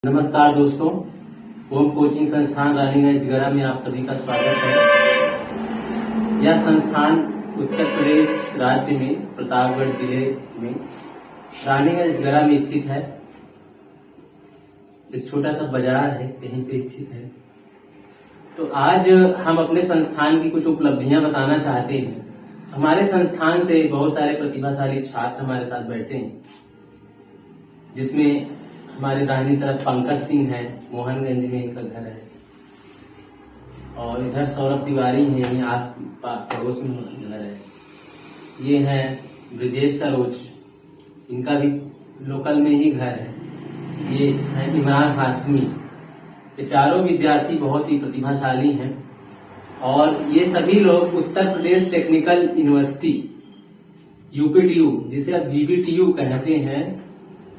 नमस्कार दोस्तों, home coaching संस्थान रानीगंज गरा में आप सभी का स्वागत है। यह संस्थान उत्तर प्रदेश राज्य में प्रतापगढ़ जिले में रानीगंज गरा में स्थित है। एक छोटा सा बाजार है, यहीं पे स्थित है। तो आज हम अपने संस्थान की कुछ उपलब्धियां बताना चाहते हैं। हमारे संस्थान से बहुत सारे प्रतिभाशाली छात्र हमारे साथ बैठे हैं, जिसमें हमारे दाहिनी तरफ पंकज सिंह है, मोहनगंज में इनका घर है, और इधर सौरभ तिवारी है, यहीं आस पड़ोस में घर है। ये है ब्रिजेश सरोज, इनका भी लोकल में ही घर है। ये है इमरान हाशमी। ये चारों विद्यार्थी बहुत ही प्रतिभाशाली हैं, और ये सभी लोग Uttar Pradesh technical university UPTU, जिसे अब जीबीटीयू कहते हैं,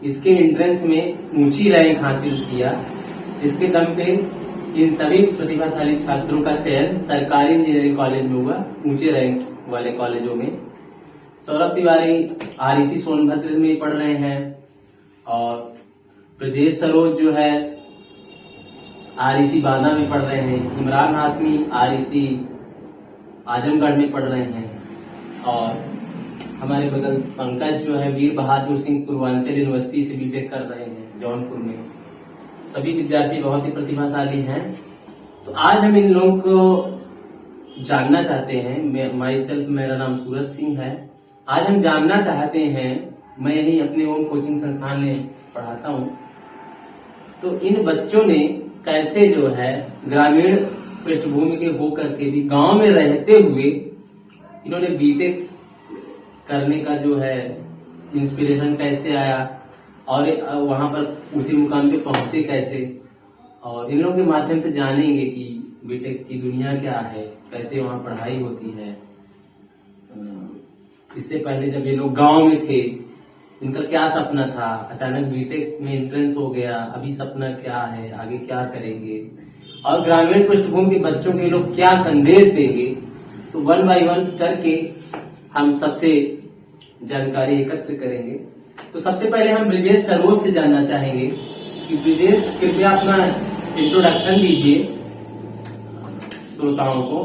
इसके एंट्रेंस में ऊंची रैंक हासिल किया, जिसके दम पे इन सभी प्रतिभाशाली छात्रों का चयन सरकारी इंजीनियरिंग कॉलेज में हुआ, ऊंचे रैंक वाले कॉलेजों में। सौरभ तिवारी आरईसी सोनभद्र में पढ़ रहे हैं, और ब्रजेश सरोज जो है आरईसी बांदा में पढ़ रहे हैं। इमरान हाशमी आरईसी आजमगढ़ में पढ़ रहे हैं, और हमारे बगल पंकज जो है वीर बहादुर सिंह पूर्वांचल यूनिवर्सिटी से बीटेक कर रहे हैं जौनपुर में। सभी विद्यार्थी बहुत ही प्रतिभाशाली हैं। तो आज हम इन लोगों को जानना चाहते हैं। माई सेल्फ, मेरा नाम सूरज सिंह है। आज हम जानना चाहते हैं, मैं यही अपने होम कोचिंग संस्थान में पढ़ाता हूँ, तो इन बच्चों ने कैसे जो है ग्रामीण पृष्ठभूमि के होकर के भी गांव में रहते हुए इन्होंने बीटेक करने का जो है इंस्पिरेशन कैसे आया, और वहां पर ऊंचे मुकाम पे पहुंचे कैसे, और इन लोगों के माध्यम से जानेंगे कि बीटेक की दुनिया क्या है, कैसे वहां पढ़ाई होती है। इससे पहले जब ये लोग गांव में थे, इनका क्या सपना था, अचानक बीटेक में एंट्रेंस हो गया, अभी सपना क्या है, आगे क्या करेंगे, और ग्रामीण पृष्ठभूमि के बच्चों के लोग क्या संदेश देंगे। तो वन बाय वन करके हम सबसे जानकारी एकत्र करेंगे। तो सबसे पहले हम ब्रिजेश सरोज से जानना चाहेंगे कि ब्रिजेश, कृपया अपना इंट्रोडक्शन दीजिए श्रोताओं को,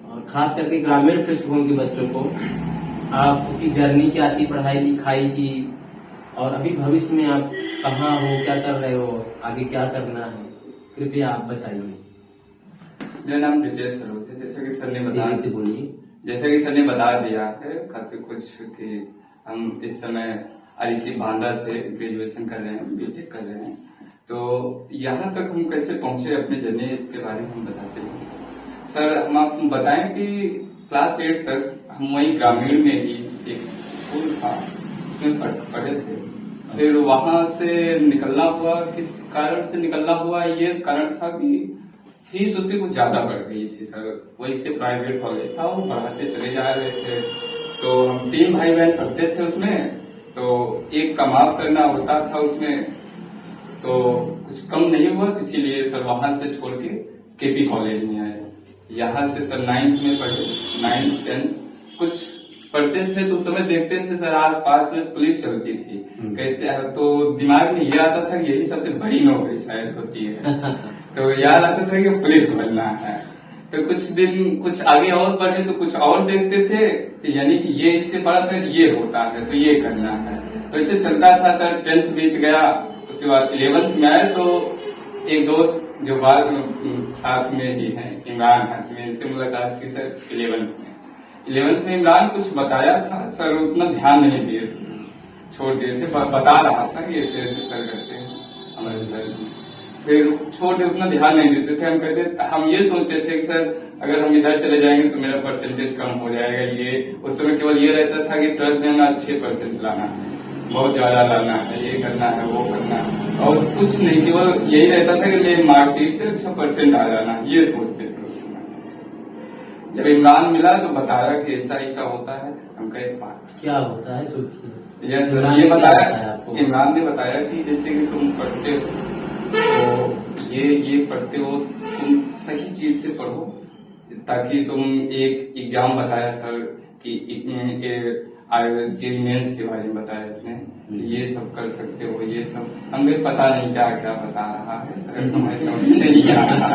और खास करके ग्रामीण पृष्ठभूमि के बच्चों को। आपकी जर्नी क्या थी पढ़ाई लिखाई की, और अभी भविष्य में आप कहाँ हो, क्या कर रहे हो, आगे क्या करना है, कृपया आप बताइए। मेरा नाम ब्रिजेश सरोज है। जैसे कि सर ने बताया, से बोलिए। जैसे कि सर ने बता दिया है काफी कुछ कि हम इस समय आरईसी बांदा से ग्रेजुएशन कर रहे हैं, बीटेक कर रहे हैं। तो यहाँ तक हम कैसे पहुंचे अपने जर्नी, इसके बारे में हम बताते हैं। सर, हम आपको बताएं कि क्लास 8 तक हम वही ग्रामीण में ही एक स्कूल था, उसमें पढ़े थे। फिर वहां से निकलना हुआ, किस कारण से निकलना हुआ, ये कारण था कि फीस उसकी कुछ ज्यादा बढ़ गई थी सर। वही से प्राइवेट कॉलेज था, वो बढ़ाते चले जा रहे थे। तो हम 3 भाई बहन पढ़ते थे उसमें, तो एक कमाल करना होता था उसमें, तो कुछ कम नहीं हुआ, इसीलिए सर वहां से छोड़ के केपी कॉलेज में आए। यहाँ से सर 9th में पढ़े, 9th 10th कुछ पढ़ते थे। तो उस समय देखते थे सर आस पास में पुलिस चलती थी, कहते हैं, तो दिमाग में ये आता था कि यही सबसे बड़ी नौकरी शायद होती है। तो याद आता था कि पुलिस बनना है। तो कुछ दिन कुछ आगे और पढ़े तो कुछ और देखते थे, तो यानी कि ये इससे बड़ा सर ये होता है, तो ये करना है। तो इससे चलता था सर। 10th बीत गया, उसके बाद 11th में आए, तो एक दोस्त जो बाद साथ में ही है, इमरान हाशमी, से मुलाकात की सर 11th में इमरान कुछ बताया था सर, उतना ध्यान नहीं दिए, छोड़ दिए थे। बता रहा था कि ऐसे ऐसे सर करते हैं हमारे सर, फिर छोड़ दे, उतना ध्यान नहीं देते थे। हम कहते, हम ये सोचते थे कि सर अगर हम इधर चले जाएंगे तो मेरा परसेंटेज कम हो जाएगा। ये उस समय केवल ये रहता था कि 12th में अच्छे परसेंट लाना है, बहुत ज्यादा लाना है, ये करना है, वो करना है, और कुछ नहीं, केवल यही रहता था कि मार्कशीट पे अच्छा परसेंट आ जाना, ये सोचते थे उस समय। जब इमरान मिला तो बताया कि ऐसा ऐसा होता है। हम कहे क्या होता है जो यस सर, ये बताया, इमरान ने बताया कि जैसे कि तुम पढ़ते हो, तो ये पढ़ते हो, तुम सही चीज से पढ़ो, ताकि तुम एक एग्जाम बताया सर कि जेईई मेंस के बारे में बताया इसने कि ये सब कर सकते हो, ये सब हमें पता नहीं क्या क्या बता रहा है सर, हमें समझ नहीं आ रहा।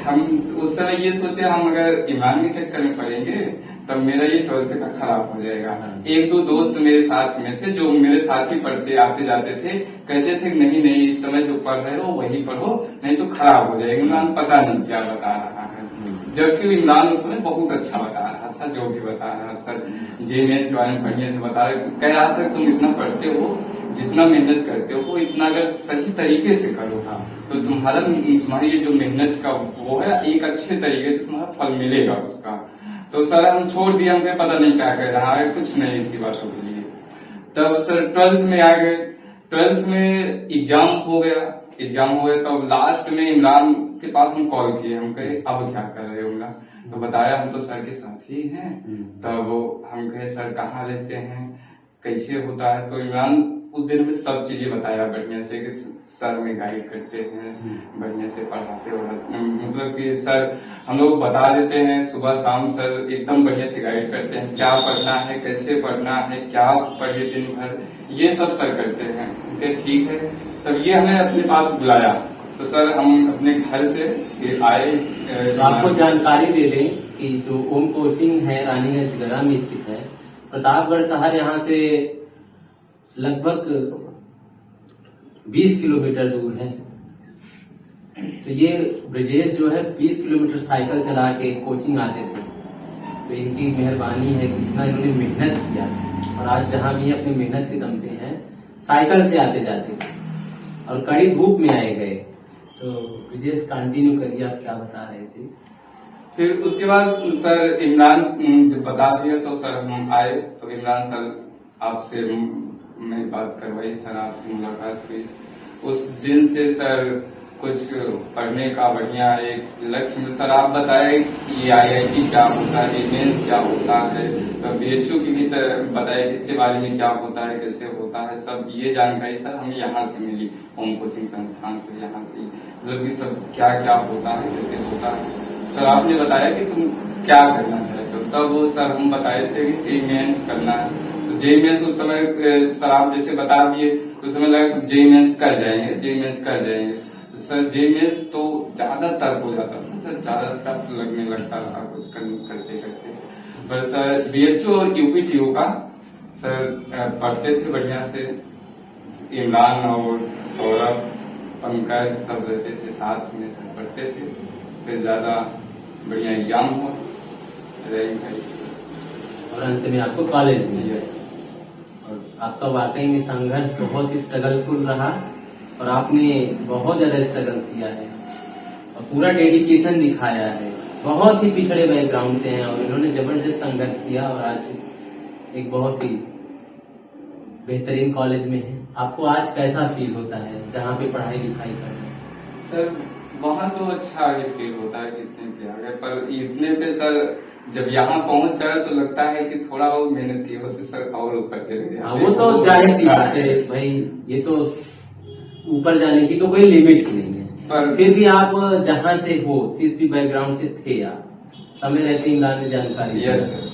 हम उस समय ये सोचे हम अगर ईमान के चक्कर में पड़ेंगे तब मेरा ये 12th का खराब हो जाएगा। एक दो दोस्त मेरे साथ में थे जो मेरे साथ ही पढ़ते आते जाते थे, कहते थे नहीं नहीं इस समय जो पढ़ रहे हो वही पढ़ो नहीं तो खराब हो जाएगा, इमरान पता नहीं क्या बता रहा है। जबकि इमरान उस समय बहुत अच्छा बता रहा था, जो भी बता रहा सर जेईई मेंस के बारे में बढ़िया से बता रहे, कह रहा था तुम इतना पढ़ते हो, जितना मेहनत करते हो इतना अगर सही तरीके से करो तो तुम्हारी ये जो मेहनत का वो है एक अच्छे तरीके से तुम्हारा फल मिलेगा उसका। तो सर हम छोड़ दिए, हमें पता नहीं क्या कह रहा है, कुछ नहीं इसकी बातों के लिए। तब सर 12th में आ गए, 12th में एग्जाम हो गया तब लास्ट में इमरान के पास हम कॉल किए, हम कहे अब क्या कर रहे हो इमरान, तो बताया हम तो सर के साथ ही हैं। तब हम कहे सर कहाँ रहते हैं, कैसे होता है, तो इमरान उस दिन में सब चीजें बताया बढ़िया से कि सर में गाइड करते हैं, बढ़िया से पढ़ाते हो, मतलब कि सर हम लोग बता देते हैं सुबह शाम, सर एकदम बढ़िया से गाइड करते हैं, क्या पढ़ना है, कैसे पढ़ना है, क्या पढ़िए दिन भर, ये सब सर करते हैं। ठीक है, तब ये हमें अपने पास बुलाया तो सर हम अपने घर से फिर आए। तो आपको जानकारी दे दें कि जो ओम कोचिंग है रानीगंज गढ़ा में स्थित है, प्रतापगढ़ शहर यहाँ से लगभग 20 किलोमीटर दूर है। तो ये ब्रजेश जो है 20 किलोमीटर साइकिल चला के कोचिंग आते थे, तो इनकी मेहरबानी है कि इतना इन्होंने मेहनत किया और आज जहाँ भी अपनी मेहनत के दम पे हैं साइकिल से आते जाते थे और कड़ी धूप में आए गए। तो ब्रजेश कंटिन्यू करिए, आप क्या बता रहे थे। फिर उसके बाद सर इमरान जब बता दिया तो सर हम आए तो इमरान सर आपसे मैं बात करवाई, सर आपसे मुलाकात हुई। उस दिन से सर कुछ पढ़ने का बढ़िया एक लक्ष्य में सर आप बताए ये IIT क्या होता है, मेंस क्या होता है, तो BHU की भी बताए इसके बारे में क्या होता है, कैसे होता है, सब ये जानकारी सर हमें यहाँ से मिली, ओम कोचिंग संस्थान से, यहाँ से मतलब कि सब क्या क्या होता है, कैसे होता है। सर आपने बताया कि तुम क्या करना चाहते हो, तब वो सर हम बताए थे कि जेईई मेंस करना है। तो जेईई मेंस उस समय सर आप जैसे बता दिए उस समय लगा जेईई मेंस कर जाएंगे। सर जेईई मेंस तो ज्यादा टफ हो जाता था सर, ज्यादा टफ लगने लगता था कुछ करते करते। पर सर BHU और UPTU का सर पढ़ते थे बढ़िया से, इमरान और सौरभ पंकज सब रहते थे साथ में, सर पढ़ते थे। फिर ज्यादा बढ़िया एग्जाम हुआ, रैंक आई और अंत में आपको कॉलेज मिल गया। और आपका वाकई में संघर्ष बहुत ही स्ट्रगलफुल रहा और आपने बहुत ज्यादा स्ट्रगल किया है और पूरा डेडिकेशन दिखाया है। बहुत ही पिछड़े बैकग्राउंड से हैं और इन्होंने जबरदस्त संघर्ष किया और आज एक बहुत ही बेहतरीन कॉलेज में है। आपको आज कैसा फील होता है जहाँ पे पढ़ाई लिखाई कर रहे हैं? सर वहाँ तो अच्छा ही फील होता है कि इतने पे आ गए, पर इतने पे सर जब यहाँ पहुँच जाए तो लगता है कि थोड़ा बहुत मेहनत की हो तो सर और ऊपर चले जाए। वो तो जाहिर सी बात है भाई, ये तो ऊपर जाने की तो कोई लिमिट नहीं है, पर फिर भी आप जहाँ से हो, जिस भी बैकग्राउंड से थे आप, समय रहते इमरान ने जानकारी। Yes sir.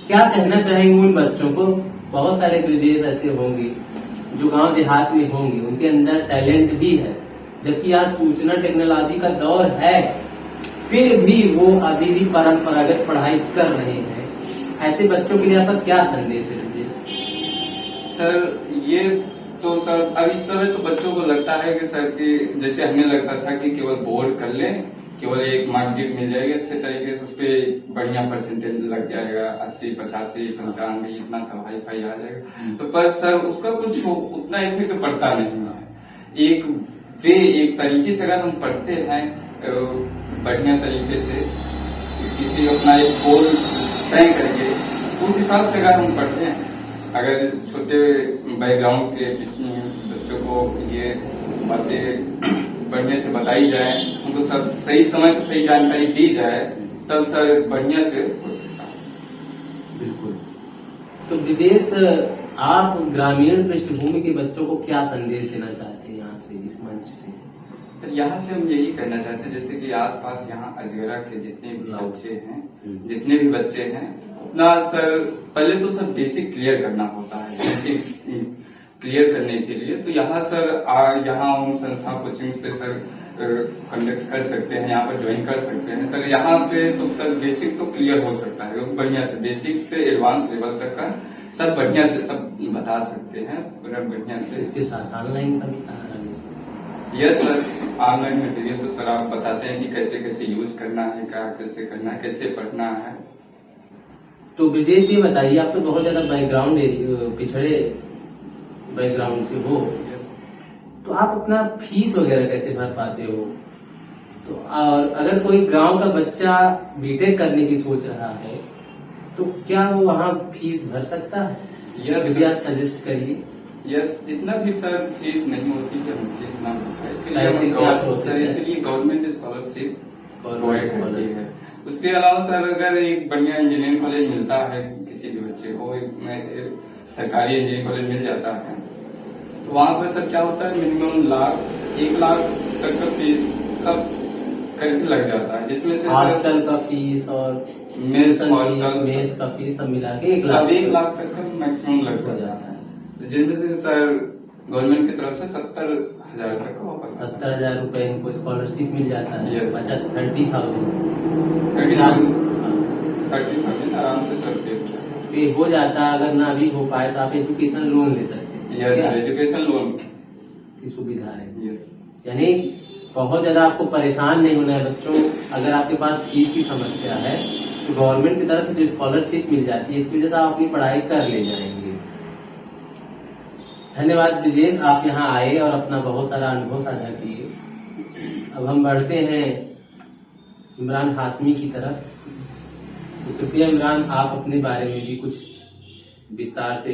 क्या कहना चाहेंगे उन बच्चों को? बहुत सारे ब्रिजेश ऐसे होंगे जो गांव देहात में होंगे, उनके अंदर टैलेंट भी है, जबकि आज सूचना टेक्नोलॉजी का दौर है, फिर भी वो अभी भी परंपरागत पढ़ाई कर रहे हैं। ऐसे बच्चों के लिए आपका क्या संदेश है ब्रिजेश? सर ये तो सर अब इस समय तो बच्चों को लगता है कि सर कि जैसे हमें लगता था कि केवल बोर्ड कर लें, केवल एक मार्कशीट मिल जाएगी अच्छे तरीके से, उस पर बढ़िया परसेंटेज लग जाएगा, 80, 85, 95 इतना सब हाई फाई आ जाएगा। तो पर सर उसका कुछ उतना इफेक्ट पड़ता नहीं है। एक तरीके से अगर हम पढ़ते हैं बढ़िया तरीके से, किसी अपना एक गोल तय करके उस हिसाब से अगर हम पढ़ते हैं, अगर छोटे बैकग्राउंड के बच्चों को ये बातें बढ़िया से बताई जाए, उनको सब सही समय पर सही जानकारी दी जाए, तब सर बढ़िया से हो सकता है। बिल्कुल। तो ब्रिजेश, आप ग्रामीण पृष्ठभूमि के बच्चों को क्या संदेश देना चाहते हैं यहाँ से, इस मंच से? यहाँ से हम यही कहना चाहते हैं जैसे कि आसपास यहाँ अजगरा के जितने भी बच्चे हैं, ना सर, पहले तो सर बेसिक क्लियर करना होता है। बेसिक क्लियर करने के लिए तो यहाँ सर यहाँ हम संस्था कोचिंग से सर कंडक्ट कर सकते हैं, यहाँ पर ज्वाइन कर सकते हैं सर। यहाँ पे तो सर बेसिक तो क्लियर हो सकता है बढ़िया से, बेसिक से एडवांस लेवल तक का सर बढ़िया से सब बता सकते हैं पूरा बढ़िया से। इसके साथ ऑनलाइन का भी सहारा ले सकते यस सर, ऑनलाइन मटेरियल तो सर आप बताते हैं कि कैसे कैसे यूज करना है, क्या कैसे करना है, कैसे पढ़ना है। तो ब्रिजेश ये बताइए, आप तो बहुत ज्यादा बैकग्राउंड पिछड़े बैकग्राउंड से हो, तो आप अपना फीस वगैरह कैसे भर पाते हो? तो और अगर कोई गांव का बच्चा बीटेक करने की सोच रहा है तो क्या वो वहाँ फीस भर सकता है? यस कृपया सजेस्ट करिए। यस, इतना भी सर फीस नहीं होती कि हम फीस ना ऐसे क्या प्रोसेस है? इसके लिए गवर्नमेंट स्कॉलरशिप प्रोवाइड करती है। स्कॉलरशिप। उसके अलावा सर अगर एक बढ़िया इंजीनियरिंग कॉलेज मिलता है किसी भी बच्चे को, एक सरकारी इंजीनियरिंग कॉलेज मिल जाता है, तो वहाँ पर सर क्या होता है, मिनिमम 1 लाख तक का फीस सब करके लग जाता है, जिसमें से हॉस्टल का फीस और मेस हॉस्टल मेस का फीस सब मिला के 1 सब 1 लाख लाख तक का मैक्सिमम लग हो जाता जाता है। है। तो जिनमें से सर गवर्नमेंट की तरफ से 70,000 तक का वापस 70,000 रुपए इनको स्कॉलरशिप मिल जाता है। Yes. बचत 30,000 30,000 आराम से सर दे देते हैं। पे हो जाता है। अगर ना भी हो पाए तो आप एजुकेशन लोन ले सकते हैं। यस सर, एजुकेशन लोन की सुविधा है। यस। यानी बहुत ज्यादा आपको परेशान नहीं होना है बच्चों। अगर आपके पास फीस की समस्या है तो गवर्नमेंट की तरफ से जो स्कॉलरशिप मिल जाती है, इसकी वजह से आप अपनी पढ़ाई कर ले जाएंगे। धन्यवाद ब्रिजेश, आप यहाँ आए और अपना बहुत सारा अनुभव साझा किए। अब हम बढ़ते हैं इमरान हाशमी की तरफ। तो कृपया इमरान, आप अपने बारे में भी कुछ विस्तार से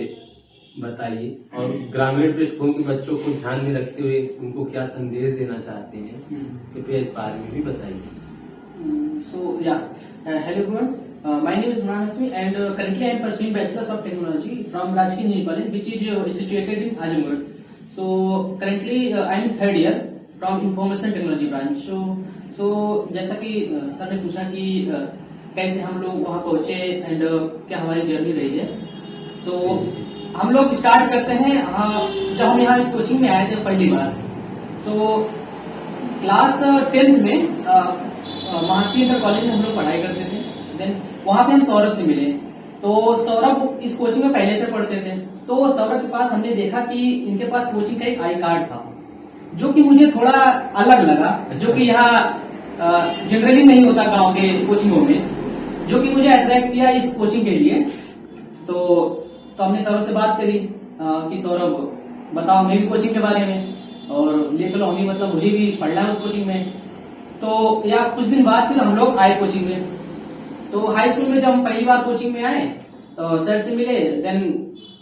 बताइए और ग्रामीण पृष्ठभूमि के बच्चों को ध्यान में रखते हुए उनको क्या संदेश देना चाहते हैं, कृपया इस बारे में भी बताइए। Hello everyone. My name is Imran Hasmi and currently I am pursuing Bachelor's of Technology from Rajki Engineering College, which is situated in Azamgarh. So currently I am in 3rd year from Information Technology branch. So जैसा कि sir ने पूछा कि कैसे हम लोग वहाँ पहुँचे एंड क्या हमारी जर्नी रही है, तो हम लोग स्टार्ट करते हैं जब हम यहाँ इस कोचिंग में आए थे पहली बार। तो क्लास 10th में महासी इंटर कॉलेज में हम लोग पढ़ाई करते थे। देन वहाँ पे हम सौरभ से मिले। तो सौरभ इस कोचिंग में पहले से पढ़ते थे। तो सौरभ के पास हमने देखा कि इनके पास कोचिंग का एक आई कार्ड था, जो कि मुझे थोड़ा अलग लगा, जो कि यहाँ जनरली नहीं होता गांव के कोचिंगों में, जो कि मुझे अट्रैक्ट किया इस कोचिंग के लिए। तो हमने सौरभ से बात करी कि सौरभ बताओ मेरी कोचिंग के बारे में, और ले चलो हमें, मतलब मुझे भी पढ़ना है उस कोचिंग में। तो या कुछ दिन बाद फिर हम लोग आए कोचिंग में। तो हाई स्कूल में जब हम पहली बार कोचिंग में आए तो सर से मिले। देन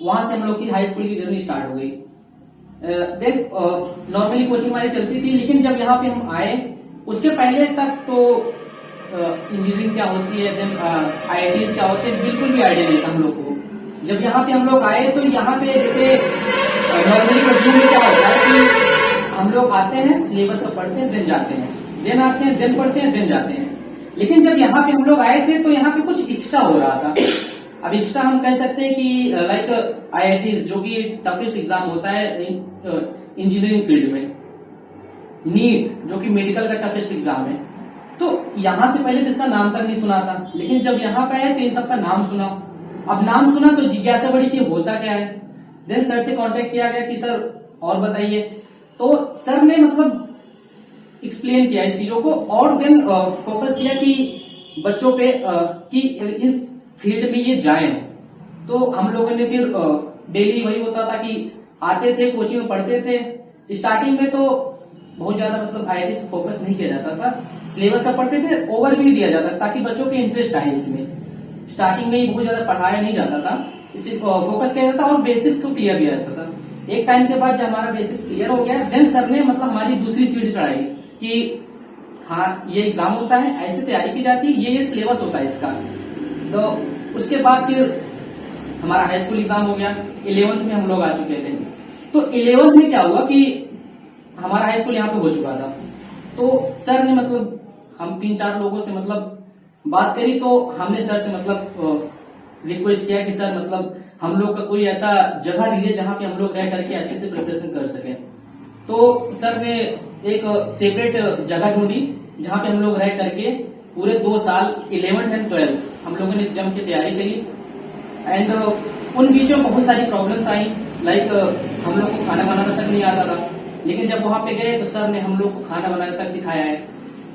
वहां से हम लोग की हाई स्कूल की जर्नी स्टार्ट हो गई। देन नॉर्मली कोचिंग हमारी चलती थी, लेकिन जब यहाँ पे हम आए उसके पहले तक तो इंजीनियरिंग क्या होती है, देन IITs क्या होते हैं, बिल्कुल भी आइडिया नहीं था हम लोग को। जब यहाँ पे हम लोग आए तो यहाँ पे जैसे नॉर्मली कोचिंग में क्या होता है कि हम लोग आते हैं, सिलेबस को पढ़ते हैं, देन जाते हैं, देन आते हैं, देन पढ़ते हैं, देन जाते हैं। लेकिन जब यहाँ पे हम लोग आए थे तो यहाँ पे कुछ एक्स्ट्रा हो रहा था। अब एक्स्ट्रा हम कह सकते हैं कि लाइक IITs, जो कि टफेस्ट एग्जाम होता है इंजीनियरिंग फील्ड में, नीट जो कि मेडिकल का टफेस्ट एग्जाम है, तो यहाँ से पहले जिसका नाम तक नहीं सुना था, लेकिन जब यहाँ पे आए तो इन सबका नाम सुना। अब नाम सुना तो जिज्ञासा बढ़ी कि होता क्या है। देन सर से कांटेक्ट किया गया कि सर और बताइए। तो सर ने मतलब एक्सप्लेन किया इस चीजों को, और देन फोकस किया कि बच्चों पे कि इस फील्ड में ये जाएं। तो हम लोगों ने फिर डेली वही होता था कि आते थे, कोचिंग में पढ़ते थे। स्टार्टिंग में तो बहुत ज्यादा मतलब IITs पे फोकस नहीं किया जाता था, सिलेबस का पढ़ते थे, ओवरव्यू दिया जाता था ताकि बच्चों के इंटरेस्ट आए इसमें। स्टार्टिंग में ही बहुत ज्यादा पढ़ाया नहीं जाता था, फोकस किया जाता था और बेसिक्स को क्लियर किया जाता था। एक टाइम के बाद जब हमारा बेसिक्स क्लियर हो गया, देन सर ने मतलब हमारी दूसरी सीढ़ी चढ़ाई कि हाँ ये एग्जाम होता है, ऐसे तैयारी की जाती है, ये सिलेबस होता है इसका। तो उसके बाद फिर हमारा हाई स्कूल एग्जाम हो गया। 11th में हम लोग आ चुके थे। तो 11th में क्या हुआ कि हमारा हाई स्कूल यहाँ पे हो चुका था। तो सर ने मतलब हम 3-4 लोगों से मतलब बात करी, तो हमने सर से मतलब रिक्वेस्ट किया कि सर मतलब हम लोग का कोई ऐसा जगह दीजिए जहाँ पे हम लोग रह करके अच्छे से प्रिपरेशन कर सकें। तो सर ने एक सेपरेट जगह ढूंढी जहाँ पे हम लोग रह करके पूरे 2 साल 11th एंड 12th हम लोगों ने जम के तैयारी करी। एंड उन बीचों में बहुत सारी प्रॉब्लम्स आई, लाइक हम लोग को खाना बनाना तक नहीं आता था, लेकिन जब वहां पे गए तो सर ने हम लोग को खाना बनाना तक सिखाया है।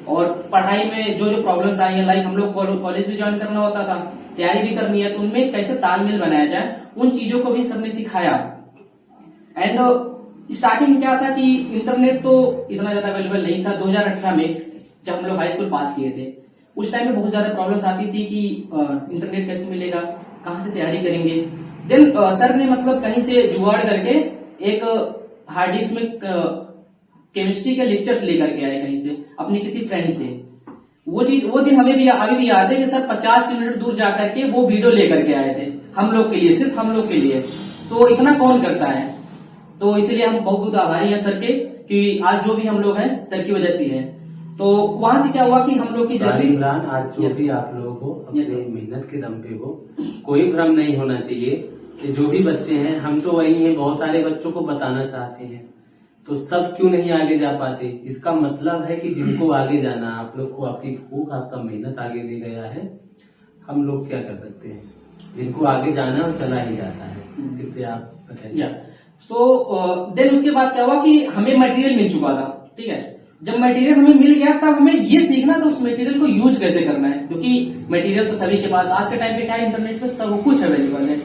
और पढ़ाई में जो जो प्रॉब्लम्स आई है, लाइक हम लोग कॉलेज भी ज्वाइन करना होता था, तैयारी भी करनी है, तो उनमें कैसे तालमेल बनाया जाए उन चीजों को भी सर ने सिखाया। एंड स्टार्टिंग में क्या था कि इंटरनेट तो इतना ज्यादा अवेलेबल नहीं था। 2018 में जब हम लोग हाई स्कूल पास किए थे उस टाइम में बहुत ज्यादा प्रॉब्लम्स आती थी कि इंटरनेट कैसे मिलेगा, कहाँ से तैयारी करेंगे। देन सर ने मतलब कहीं से जुगाड़ करके एक हार्ड डिस्क में केमिस्ट्री के लेक्चर्स लेकर के आए कहीं से अपने किसी फ्रेंड से। वो दिन हमें भी अभी भी याद है कि सर 50 किलोमीटर दूर जाकर के वो वीडियो लेकर के आए थे हम लोग के लिए, सिर्फ हम लोग के लिए। सो इतना कौन करता है, तो इसलिए हम बहुत बहुत आभारी हैं सर के कि आज जो भी हम लोग हैं सर की वजह से है। तो वहां से क्या हुआ कि हम लोग की जर्नी इमरान, आज जो भी आप लोगों को अपनी मेहनत के दम पे हो, कोई भ्रम नहीं होना चाहिए कि जो भी बच्चे हैं हम तो वही हैं, बहुत सारे बच्चों को बताना चाहते हैं तो सब क्यों नहीं आगे जा पाते। इसका मतलब है कि जिनको आगे जाना, आप लोग को आपकी भूख आपका मेहनत आगे ले गया है, हम लोग क्या कर सकते हैं। जिनको आगे जाना है वो चला ही जाता है। कृपया आप बताइए। सो देन उसके बाद क्या हुआ कि हमें मटेरियल मिल चुका था, ठीक है। जब मटेरियल हमें मिल गया तब हमें ये सीखना था उस मटेरियल को यूज कैसे करना है, क्योंकि मटेरियल तो सभी के पास आज के टाइम पे क्या है, इंटरनेट पे सब कुछ अवेलेबल है,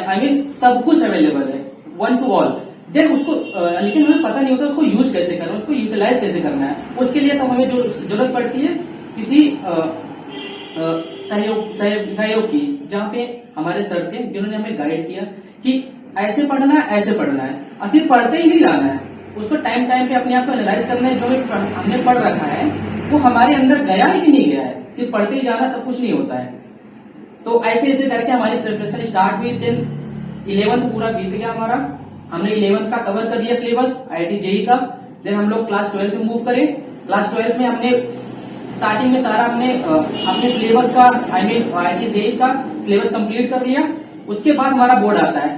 आई मीन सब कुछ अवेलेबल है, 1 to all। देन उसको लेकिन हमें पता नहीं होता उसको यूज कैसे करना है, उसको यूटिलाइज कैसे करना है। उसके लिए तो हमें जो जरूरत पड़ती है किसी सहयोग की, जहाँ पे हमारे सर थे जिन्होंने हमें गाइड किया कि ऐसे पढ़ना है, ऐसे पढ़ना है, और सिर्फ पढ़ते ही नहीं रहना है, उसको टाइम पे अपने आप को एनालाइज करना है। जो हमने पढ़ रखा है वो हमारे अंदर गया है कि नहीं गया है, सिर्फ पढ़ते ही जाना सब कुछ नहीं होता है। तो ऐसे ऐसे करके हमारी प्रिपरेशन स्टार्ट हुई। देन 11th पूरा बीत गया हमारा, हमने 11th का कवर कर दिया सिलेबस IIT JEE का। देन हम लोग क्लास 12 में मूव करें। क्लास 12 में हमने स्टार्टिंग में सारा हमने अपने सिलेबस का आई मीन IIT JEE का सिलेबस कंप्लीट कर लिया। उसके बाद हमारा बोर्ड आता है।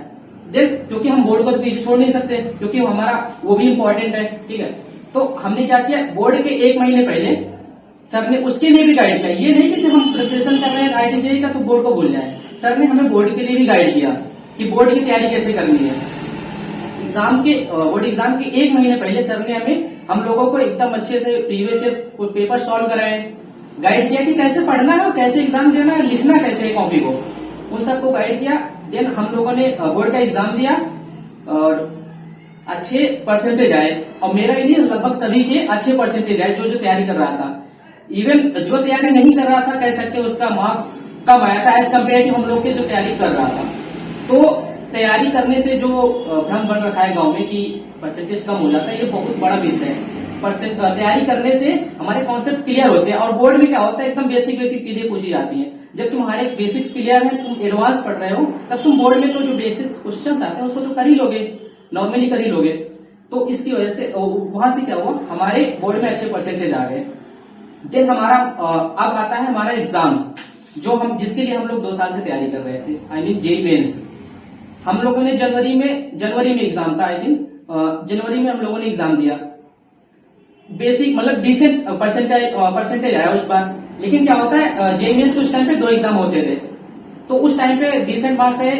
देन क्योंकि हम बोर्ड को तो पीछे छोड़ नहीं सकते, क्योंकि हमारा वो भी इम्पोर्टेंट है, ठीक है। तो हमने क्या किया, बोर्ड के 1 महीने पहले सर ने उसके लिए भी गाइड किया। ये नहीं कि सिर्फ हम प्रिपरेशन कर रहे हैं IIT JEE का तो बोर्ड को भूल जाए, सर ने हमें बोर्ड के लिए भी गाइड किया कि बोर्ड की तैयारी कैसे करनी है। बोर्ड एग्जाम के 1 महीने पहले सर ने हम लोगों को एकदम अच्छे से प्रीवियस ईयर पेपर सॉल्व कराए, गाइड किया कि कैसे पढ़ना है और कैसे एग्जाम देना है, लिखना कैसे है कॉपी को, उन सबको गाइड किया। देन हम लोगों ने बोर्ड का एग्जाम दिया और अच्छे परसेंटेज आए, और मेरा ही नहीं लगभग सभी के अच्छे परसेंटेज आए जो तैयारी कर रहा था। इवन जो तैयारी नहीं कर रहा था कह सकते उसका मार्क्स कम आया था एज कम्पेयर टू हम लोग के जो तैयारी कर रहा था। तो तैयारी करने से जो भ्रम बन रखा है गांव में कि परसेंटेज कम हो जाता है, ये बहुत बड़ा मिथ है। तैयारी करने से हमारे कॉन्सेप्ट क्लियर होते हैं, और बोर्ड में क्या होता है एकदम बेसिक चीजें पूछी जाती हैं। जब तुम्हारे बेसिक्स क्लियर है, तुम एडवांस पढ़ रहे हो, तब तुम बोर्ड में तो जो बेसिक क्वेश्चंस आते हैं उसको तो कर ही लोगे, नॉर्मली कर ही लोगे। तो इसकी वजह से वहां से क्या हुआ, हमारे बोर्ड में अच्छे परसेंटेज आ गए। देन हमारा अब आता है हमारा एग्जाम्स, जो हम जिसके लिए हम लोग 2 साल से तैयारी कर रहे थे, आई मीन JEE मेंस। हम लोगों ने जनवरी में एग्जाम था, आई थिंक जनवरी में हम लोगों ने एग्जाम दिया। बेसिक मतलब डिसेंट परसेंटेज आया उस बार। लेकिन क्या होता है, JEE मेंस के उस टाइम पे 2 एग्जाम होते थे, तो उस टाइम पे डिसेंट मार्क्स है,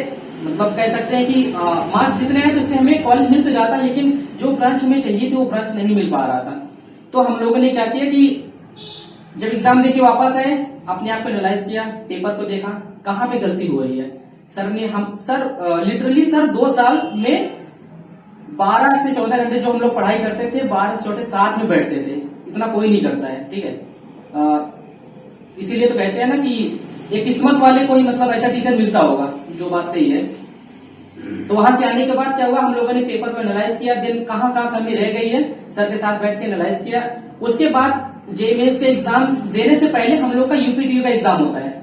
मतलब कह सकते हैं कि मार्क्स जितने हैं तो इससे हमें कॉलेज मिल तो जाता, लेकिन जो ब्रांच हमें चाहिए थी वो ब्रांच नहीं मिल पा रहा था। तो हम लोगों ने क्या किया कि जब एग्जाम देके वापस आए, अपने आप को एनालाइज किया, पेपर को देखा कहाँ पे गलती हो रही है। लिटरली 2 साल में 12 से 14 घंटे जो हम लोग पढ़ाई करते थे, 12 से 14 साथ में बैठते थे, इतना कोई नहीं करता है, ठीक है। इसीलिए तो कहते हैं ना कि एक किस्मत वाले को ही मतलब ऐसा टीचर मिलता होगा, जो बात सही है। तो वहां से आने के बाद क्या हुआ, हम लोगों ने पेपर को एनालाइज किया, दिन कहाँ कमी रह गई है सर के साथ बैठ के एनालाइज किया। उसके बाद JEE मेंस के एग्जाम देने से पहले हम लोग का UPTU का एग्जाम होता है।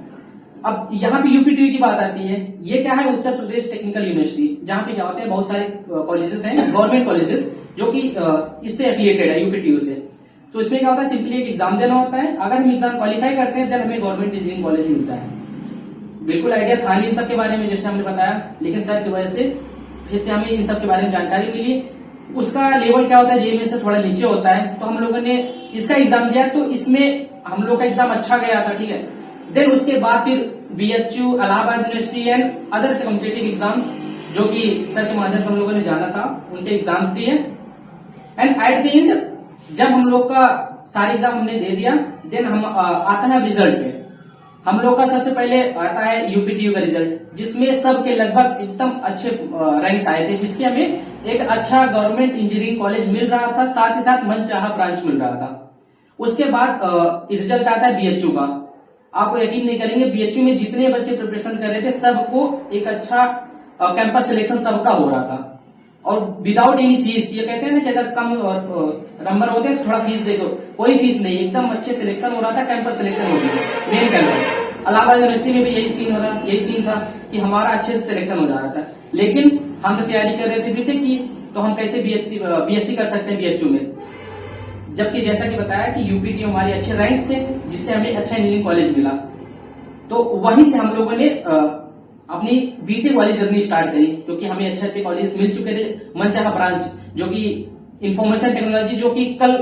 अब यहाँ पे UPTU की बात आती है, ये क्या है, उत्तर प्रदेश टेक्निकल यूनिवर्सिटी, जहाँ पे क्या होते हैं बहुत सारे कॉलेजेस हैं, गवर्नमेंट कॉलेजेस, जो कि इससे एफिलिएटेड है UPTU से। तो इसमें क्या होता है, सिंपली एक एग्जाम देना होता है, अगर हम एग्जाम क्वालिफाई करते हैं देन हमें गवर्नमेंट इंजीनियरिंग कॉलेज मिलता है। बिल्कुल आइडिया था नहीं इन सब के बारे में, जैसे हमने बताया, लेकिन सर की वजह से फिर से हमें इन सब के बारे में जानकारी मिली। उसका लेवल क्या होता है, जेईई में से थोड़ा नीचे होता है, तो हम लोगों ने इसका एग्जाम दिया, तो इसमें हम लोग का एग्जाम अच्छा गया था, ठीक है। देन उसके बाद फिर BHU, Allahabad university and other competitive exam जो कि सर के माध्यम से हम लोगों ने जाना था, उनके एग्जाम्स दिए। एंड एट द एंड जब हम लोग का सारे एग्जाम हमने दे दिया, देन हम आता है रिजल्ट पे। हम लोग का सबसे पहले आता है UPTU का रिजल्ट, जिसमें सबके लगभग एकदम अच्छे रैंक्स आए थे, जिसके हमें एक अच्छा गवर्नमेंट इंजीनियरिंग कॉलेज मिल रहा था, साथ ही साथ मनचाहा ब्रांच मिल रहा था। उसके बाद रिजल्ट आता है BHU का। आप यकीन नहीं करेंगे, BHU में जितने बच्चे प्रिपरेशन कर रहे थे सबको एक अच्छा कैंपस सिलेक्शन सबका हो रहा था, और विदाउट एनी फीस। ये कहते हैं ना कि अगर कम नंबर होते हैं थोड़ा फीस देखो, कोई फीस नहीं, एकदम अच्छे सिलेक्शन हो रहा था, कैंपस सिलेक्शन हो गया मेन कैंपस। इलाहाबाद यूनिवर्सिटी में भी यही सीन था कि हमारा अच्छे से सिलेक्शन हो जा रहा था, लेकिन हम तो तैयारी कर रहे थे बीटेक की, तो हम कैसे BSc कर सकते हैं BHU में, जबकि जैसा कि बताया कि UPTU हमारे अच्छे रैंक्स थे, जिससे हमें अच्छा इंजीनियरिंग कॉलेज मिला। तो वहीं से हम लोगों ने अपनी बीटेक वाली जर्नी स्टार्ट करी, क्योंकि हमें अच्छे अच्छे कॉलेज मिल चुके थे। मनचाहा ब्रांच जो कि इंफॉर्मेशन टेक्नोलॉजी, जो कि कल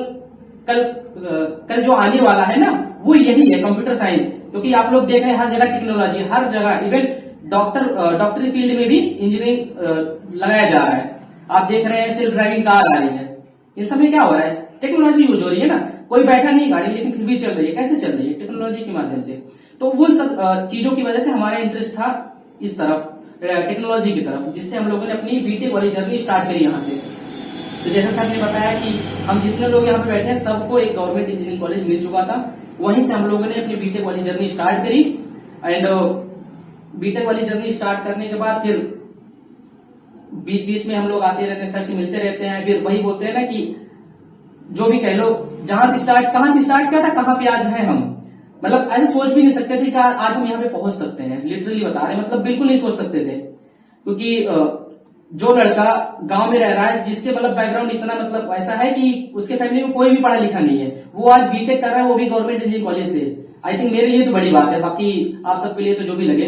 जो आने वाला है ना, वो यही है, कंप्यूटर साइंस। क्योंकि आप लोग देख रहे हैं हर जगह टेक्नोलॉजी, हर जगह, इवन डॉक्टरी फील्ड में भी इंजीनियरिंग लगाया जा रहा है। आप देख रहे हैं सेल्फ ड्राइविंग कार आ रही है, इस समय क्या हो रहा है, टेक्नोलॉजी यूज हो रही है ना। कोई बैठा नहीं गाड़ी, लेकिन फिर भी चल रही है। कैसे चल रही है? टेक्नोलॉजी के माध्यम से। तो वो सब चीजों की वजह से हमारा इंटरेस्ट था इस तरफ, टेक्नोलॉजी की तरफ, जिससे हम लोगों ने अपनी बीटेक वाली जर्नी स्टार्ट करी यहाँ से। तो जैसा सर ने बताया कि हम जितने लोग यहाँ पे बैठे हैं सबको एक गवर्नमेंट इंजीनियरिंग कॉलेज मिल चुका था, वहीं से हम लोगों ने अपनी बीटेक वाली जर्नी स्टार्ट करी। एंड बीटेक वाली जर्नी स्टार्ट करने के बाद फिर बीच बीच में हम लोग आते रहते हैं, सर से मिलते रहते हैं। फिर वही बोलते हैं ना कि जो भी कह लो, कहां से स्टार्ट किया था, कहां पे आज हैं हम। मतलब ऐसे सोच भी नहीं सकते थे कि आज हम यहाँ पे पहुंच सकते हैं। लिटरली बता रहे हैं, मतलब बिल्कुल नहीं सोच सकते थे। क्योंकि जो लड़का गांव में रह रहा है, जिसके मतलब बैकग्राउंड इतना मतलब ऐसा है कि उसके फैमिली में कोई भी पढ़ा लिखा नहीं है, वो आज बीटेक कर रहा है, वो भी गवर्नमेंट इंजीनियरिंग कॉलेज से। आई थिंक मेरे लिए तो बड़ी बात है, बाकी आप सबके लिए तो जो भी लगे।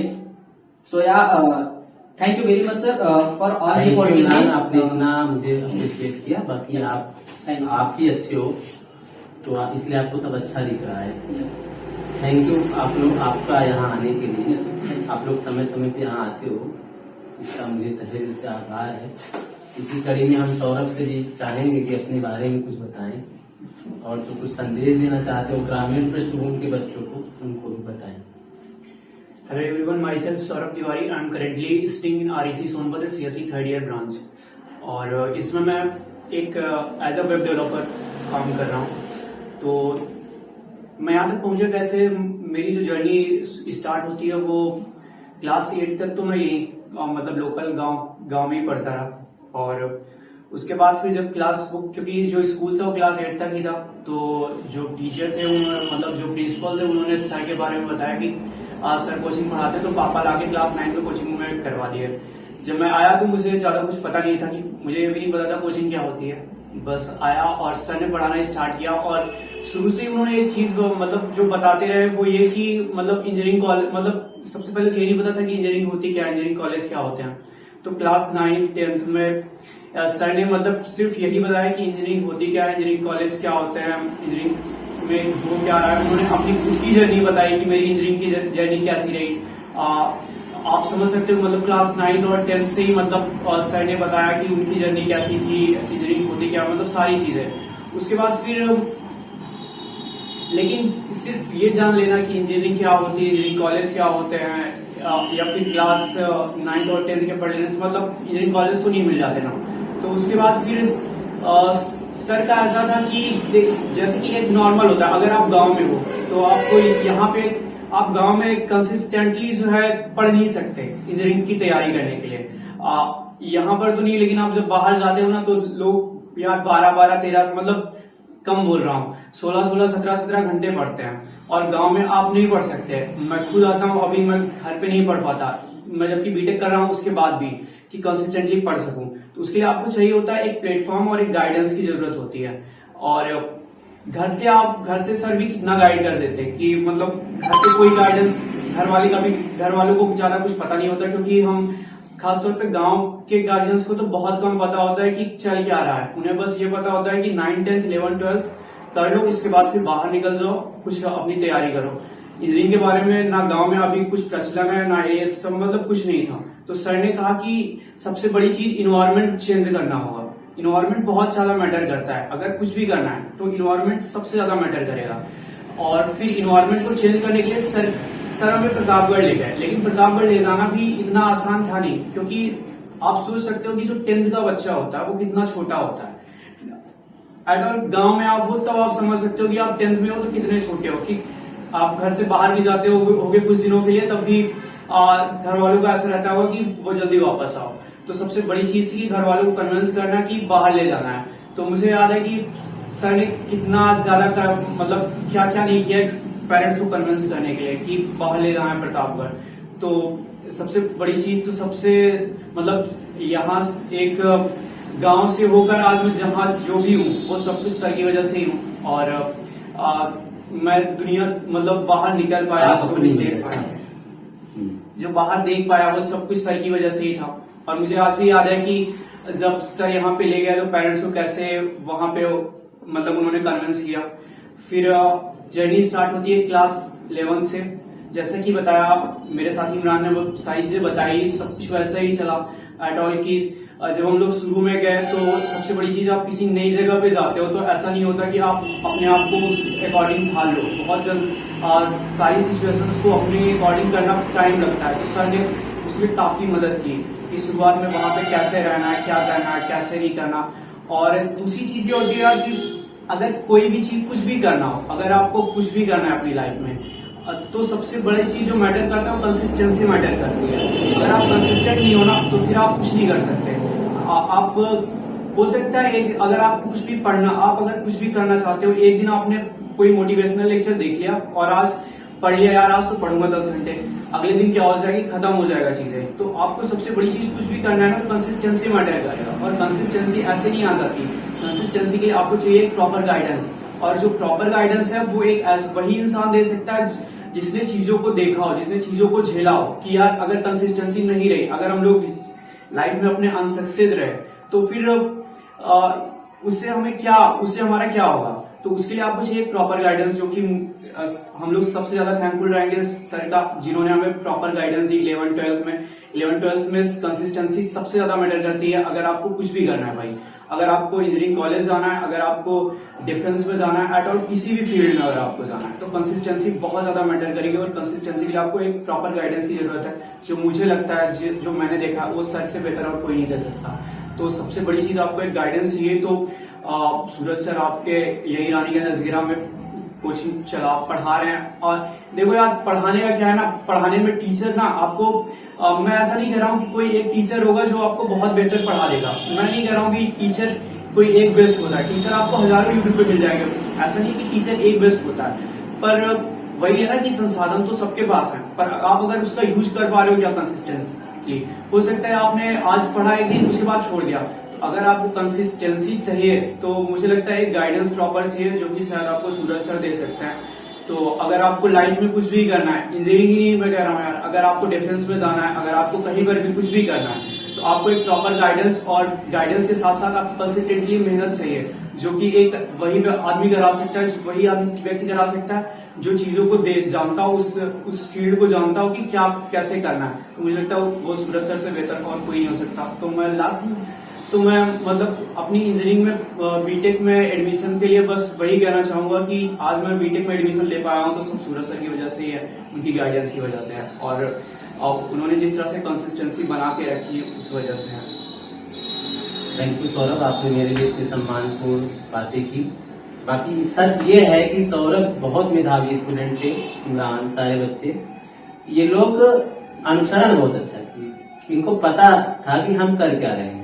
So thank you very much sir for all the opportunity. आपने इतना मुझे अप्रिशिएट किया, बाकी आप ही अच्छे हो, तो इसलिए आपको सब अच्छा दिख रहा है। थैंक यू आप लोग, आपका यहाँ आने के लिए। आप लोग समय समय पे यहाँ आते हो, इसका मुझे तहे दिल से आभार है। इसी कड़ी में हम सौरभ से भी चाहेंगे कि अपने बारे में कुछ बताएं, और जो कुछ संदेश देना चाहते हो ग्रामीण पृष्ठभूमि के बच्चों को, उनको भी बताएं। Hello everyone, myself Saurabh Tiwari. I am currently studying in REC Sonbhadra CSE third year branch, और इसमें मैं एक एज अ वेब डेवलपर काम कर रहा हूँ। तो मैं यहाँ तक पहुंचा कैसे, मेरी जो जर्नी स्टार्ट होती है वो क्लास 8 तक तो मैं यही मतलब लोकल गांव में ही पढ़ता रहा, और उसके बाद फिर जब क्योंकि जो स्कूल था वो क्लास 8 तक ही था, तो जो टीचर थे उन्होंने, मतलब जो प्रिंसिपल थे, उन्होंने सर के बारे में बताया कि सर कोचिंग पढ़ाते, तो पापा लाके क्लास 9 में कोचिंग में करवा दिए। जब मैं आया तो मुझे ज्यादा कुछ पता नहीं था, कि मुझे ये भी नहीं पता था कोचिंग क्या होती है। बस आया और सर ने पढ़ाना स्टार्ट किया, और शुरू से ही उन्होंने एक चीज मतलब जो बताते रहे वो ये कि मतलब इंजीनियरिंग कॉलेज, मतलब सबसे पहले तो ये नहीं पता था कि इंजीनियरिंग होती क्या है, इंजीनियरिंग कॉलेज क्या होते हैं। तो क्लास 9th 10th में सर ने मतलब सिर्फ यही बताया कि इंजीनियरिंग होती क्या है, इंजीनियरिंग कॉलेज क्या होते हैं, इंजीनियरिंग में हो क्या रहा है। उन्होंने अपनी खुद की जर्नी बताई कि मेरी इंजीनियरिंग की जर्नी कैसी रही। आप समझ सकते हो, मतलब क्लास 9th और 10th से ही मतलब सर ने बताया कि उनकी जर्नी कैसी थी, इंजीनियरिंग होती क्या, मतलब सारी चीजें। उसके बाद फिर लेकिन सिर्फ ये जान लेना कि इंजीनियरिंग क्या होती है, इंजीनियरिंग कॉलेज क्या होते हैं, या फिर क्लास 9th और 10th के पढ़ लेने से मतलब इंजीनियरिंग कॉलेज तो नहीं मिल जाते ना। तो उसके बाद फिर सर का ऐसा था कि जैसे कि एक नॉर्मल होता है, अगर आप गांव में हो तो आपको यहाँ पे आप गांव में कंसिस्टेंटली जो है पढ़ नहीं सकते इंजीनियरिंग की तैयारी करने के लिए। यहाँ पर तो नहीं, लेकिन आप जब बाहर जाते हो ना तो लोग यार 12-13 मतलब कम बोल रहा हूँ 16-16 17-17 घंटे पढ़ते हैं, और गांव में आप नहीं पढ़ सकते। मैं खुद आता हूँ, अभी मैं घर पे नहीं पढ़ पाता, मैं जबकि बीटेक कर रहा हूँ उसके बाद भी, कि कंसिस्टेंटली पढ़ सकूं। तो उसके लिए आपको चाहिए होता है एक प्लेटफॉर्म और एक गाइडेंस की जरूरत होती है। और घर से सर भी कितना गाइड कर देते हैं कि मतलब घर पे कोई गाइडेंस, घर वालों को ज्यादा कुछ पता नहीं होता, क्योंकि हम खासतौर पे गांव के गार्जियंस को तो बहुत कम पता होता है कि चल क्या रहा है। उन्हें बस ये पता होता है कि 9th 10th 11th 12th कर लो, उसके बाद फिर बाहर निकल जाओ, कुछ अपनी तैयारी करो। इंजीनियरिंग के बारे में ना गांव में अभी कुछ प्रचलन है, ना ये सब, मतलब कुछ नहीं था। तो सर ने कहा कि सबसे बड़ी चीज इन्वायरमेंट चेंज करना होगा। इन्वायरमेंट बहुत ज्यादा मैटर करता है, अगर कुछ भी करना है तो इन्वायरमेंट सबसे ज्यादा मैटर करेगा। और फिर इन्वायरमेंट को चेंज करने के लिए सर हमें प्रतापगढ़ ले गए, लेकिन प्रतापगढ़ ले जाना भी इतना आसान था नहीं, क्योंकि आप सोच सकते हो कि जो 10th का बच्चा होता है वो कितना छोटा होता है। अगर गांव में आप हो तब आप समझ सकते हो कि आप 10th में हो तो कितने छोटे हो, कि आप घर से बाहर भी जाते होगे कुछ दिनों के लिए, तब भी घर वालों का ऐसा रहता होगा कि वो जल्दी वापस आओ। तो सबसे बड़ी चीज थी कि घर वालों को कन्विंस करना कि बाहर ले जाना है। तो मुझे याद है कि सर ने कितना ज्यादा मतलब क्या क्या नहीं किया पेरेंट्स को कन्विंस करने के लिए कि बाहर ले जाना है प्रतापगढ़। तो सबसे बड़ी चीज तो सबसे मतलब यहाँ एक गांव से होकर आज मैं जहाँ जो भी हूँ वो सब कुछ सर की वजह से ही हूँ। और मैं दुनिया मतलब बाहर निकल पाया, जो बाहर देख पाया वो सब कुछ सर की वजह से ही था। और मुझे आज भी याद है कि जब सर यहाँ पे ले गए तो पेरेंट्स को कैसे वहां पे मतलब उन्होंने कन्विंस किया। फिर जर्नी स्टार्ट होती है क्लास 11 से। जैसे कि बताया मेरे साथी इमरान ने, वो सारी चीजें बताई, सब कुछ वैसा ही चला एट ऑल। की जब हम लोग शुरू में गए तो सबसे बड़ी चीज, आप किसी नई जगह पे जाते हो तो ऐसा नहीं होता कि आप अपने आप को उस अकॉर्डिंग ढाल लो। बहुत जल्द सारी सिचुएशंस को अपने अकॉर्डिंग करना टाइम लगता है। तो सर ने उसमें काफी मदद की कि शुरुआत में वहां पे कैसे रहना है, क्या करना है, कैसे नहीं करना। और दूसरी चीज ये होती है कि अगर कोई भी चीज कुछ भी करना हो, अगर आपको कुछ भी करना है अपनी लाइफ में, तो सबसे बड़ी चीज जो मैटर करता है वो कंसिस्टेंसी मैटर करती है। अगर आप कंसिस्टेंट नहीं हो ना तो फिर आप कुछ नहीं कर सकते। आप हो सकता है अगर आप कुछ भी करना चाहते हो, एक दिन आपने कोई मोटिवेशनल लेक्चर देख लिया और आज पढ़ लिया, यार आज तो पढ़ूंगा 10 घंटे, अगले दिन क्या हो जाएगी, खत्म हो जाएगा चीजें। तो आपको सबसे बड़ी चीज कुछ भी करना है ना तो कंसिस्टेंसी मैटर करेगा। और कंसिस्टेंसी ऐसे नहीं आ जाती, कंसिस्टेंसी के लिए आपको चाहिए एक प्रॉपर गाइडेंस। और जो प्रॉपर गाइडेंस है वो एक वही इंसान दे सकता है जिसने चीजों को देखा हो, जिसने चीजों को झेला हो। कि यार अगर कंसिस्टेंसी नहीं रही, अगर हम लोग लाइफ में अपने अनसक्सेस रहे तो फिर उससे हमारा क्या होगा। तो उसके लिए आपको चाहिए प्रॉपर गाइडेंस, जो कि हम लोग सबसे ज्यादा थैंकफुल रहेंगे सर का, जिन्होंने हमें प्रॉपर गाइडेंस दी 11th 12th में। 11th 12th में कंसिस्टेंसी सबसे ज्यादा मैटर करती है। अगर आपको कुछ भी करना है भाई, अगर आपको इंजीनियरिंग कॉलेज जाना है, अगर आपको डिफेंस में जाना है, एट ऑल किसी भी फील्ड में अगर आपको जाना है तो कंसिस्टेंसी बहुत ज्यादा मैटर करेगी। और कंसिस्टेंसी के लिए आपको एक प्रॉपर गाइडेंस की जरूरत है, जो मुझे लगता है, जो मैंने देखा, वो सर से बेहतर और कोई नहीं दे सकता। तो सबसे बड़ी चीज आपको एक गाइडेंस चाहिए। तो सूरज सर आपके यही रानी के नजगीरा में कोचिंग चला पढ़ा रहे हैं। और देखो यार, पढ़ाने का क्या है ना, पढ़ाने में टीचर ना आपको मैं ऐसा नहीं कह रहा हूँ कि कोई एक टीचर होगा जो आपको बहुत बेहतर पढ़ा देगा। मैं नहीं कह रहा हूँ कि टीचर कोई एक बेस्ट होता है। टीचर आपको हजारों यूट्यूब पे मिल जाएंगे, ऐसा नहीं कि टीचर एक बेस्ट होता है। पर वही है ना कि संसाधन तो सबके पास है, पर आप अगर उसका यूज कर पा रहे हो क्या कंसिस्टेंसी। हो सकता है आपने आज पढ़ा एक दिन, उसके बाद छोड़ दिया। तो अगर आपको कंसिस्टेंसी चाहिए तो मुझे लगता है एक गाइडेंस प्रॉपर चाहिए, जो कि शायद आपको सूरज सर दे सकते हैं। तो अगर आपको लाइफ में कुछ भी करना है, इंजीनियरिंग ही मैं कह रहा हूँ यार, अगर आपको डिफेंस में जाना है, अगर आपको कहीं पर भी कुछ भी करना है, तो आपको एक प्रॉपर गाइडेंस, और गाइडेंस के साथ साथ आपको कंसिस्टेंटली मेहनत चाहिए, जो कि एक वही आदमी करा सकता है, वही व्यक्ति करा सकता है जो चीजों को जानता हो, उस फील्ड को जानता हो कि क्या कैसे करना है। तो मुझे लगता है वो सूरज सर से बेहतर और कोई नहीं हो सकता। तो मैं मतलब अपनी इंजीनियरिंग में बीटेक में एडमिशन के लिए बस वही कहना चाहूंगा कि आज मैं बीटेक में एडमिशन ले पाया हूं तो सब सूरज सर की वजह से ही है, उनकी गाइडेंस की वजह से है, और उन्होंने जिस तरह से कंसिस्टेंसी बना के रखी उस वजह से है। थैंक यू सौरभ, आपने मेरे लिए इतनी सम्मानपूर्ण बातें की। बाकी सच ये है कि सौरभ बहुत मेधावी स्टूडेंट थे, इमरान, सारे बच्चे, ये लोग अनुसरण बहुत अच्छा किए, इनको पता था कि हम कर क्या रहे हैं।